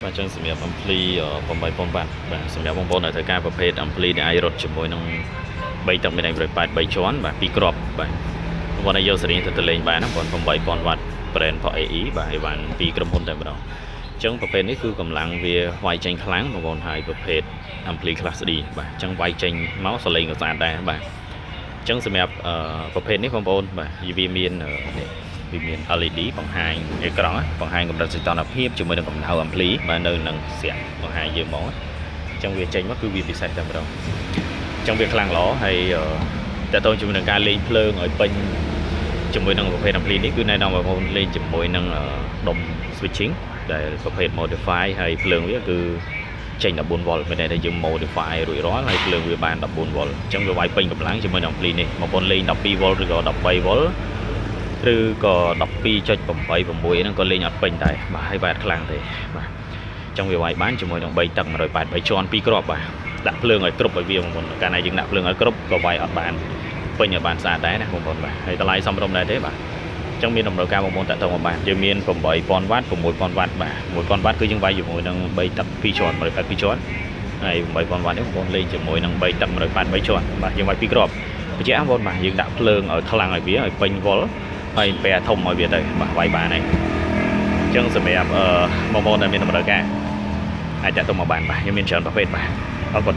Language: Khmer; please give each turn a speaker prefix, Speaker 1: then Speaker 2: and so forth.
Speaker 1: បាទចឹងសម្រាប់អំភ្លី8ប៉ុនបាទសម្រាប់បងប្អូនដែលត្រូវការប្រភេទអំភ្លីដែលអាចរត់ជាមួយនឹង3ទឹកមាន183ជាន់បាទ2គ្រាប់បាទបងប្អូនអាចយកសេរីទៅលេងបានណាបងប្អូន8000វ៉ាត់ brand ផក AE បាទហើយបានពីក្រុមហ៊ុនតែម្ដងអញ្ចឹងប្រភេទនេះគឺកម្លាំងវាវាយចេញខ្លាំងបងប្អូនហើយប្រភេទអំភ្លី Class D បាទអញ្ចឹងវាយចេញមកសលេងក៏ស្អាតដែរបាទអញ្ចឹងសម្រាប់ប្រភេទនេះបងប្អូនបាទវាមាននេះវាមាន LED បង្ហាញអេក្រង់បង្ហាញកម្រិតសីតុណ្ហភាពជាមួយនឹងកម្ដៅអំភ្លីបាទនៅនឹងស្រាក់បង្ហាញយើងមកអញ្ចឹងវាចេញមកគឺវាពិសេសតែម្ដងអញ្ចឹងវាខ្លាំងល្អហើយតើតើជាមួយនឹងការលេងភ្លើងឲ្យពេញជាមួយនឹងប្រភេទអំភ្លីនេះគឺណែនាំបងប្អូនលេងជាមួយនឹងដុំ switching ដែលប្រភេទ modify ហើយភ្លើងវាគឺចេញ14 V មិនដែលយើង modify រួចរាល់ហើយភ្លើងវាបាន14 V អញ្ចឹងវាវាយពេញកម្លាំងជាមួយនឹងអំភ្លីនេះបងប្អូនលេង12 V ឬក៏13 Vឬក៏12.86ហ្នឹងក៏លេងអត់ពេញដែរបាទហើយវាអត់ខ្លាំងទេបាទអញ្ចឹងវាវាយបានជាមួយនឹង3ទឹក183ជាន់2គ្រាប់បាទដាក់ភ្លើងឲ្យគ្រប់ឲ្យវាបងប្អូនកាលណាយើងដាក់ភ្លើងឲ្យគ្រប់ក៏វាយអត់បានពេញឲ្យបានស្អាតដែរណាបងប្អូនបាទហើយតម្លៃសមរម្យដែរទេបាទអញ្ចឹងមានតម្រូវការបងប្អូនតាក់ទងមកបានយើងមាន8000 វ៉ាត់6000 វ៉ាត់បាទ1000 វ៉ាត់គឺយើងវាយជាមួយនឹង3ទឹក2ជាន់182ជាន់ហើយ8000 វ៉ាត់នេះបងប្អូនលេងជាមួយនឹង3ទឹក183ជាន់បាទយើងវាយ2គ្រាប់បញ្ជាក់បងប្អូនបាទយើងដាក់ភ្លើងឲ្យខ្លាំងឲ្យវាឲ្យពេញវ៉ុលហើយពេលធំឲ្យវាទៅបាទវាយបានហើយអញ្ចឹងសម្រាប់បងប្អូនដែលមានតម្រូវការអាចតាក់ទងមកបានបាទខ្ញុំមានច្រើនប្រភេទបាទអរគុណ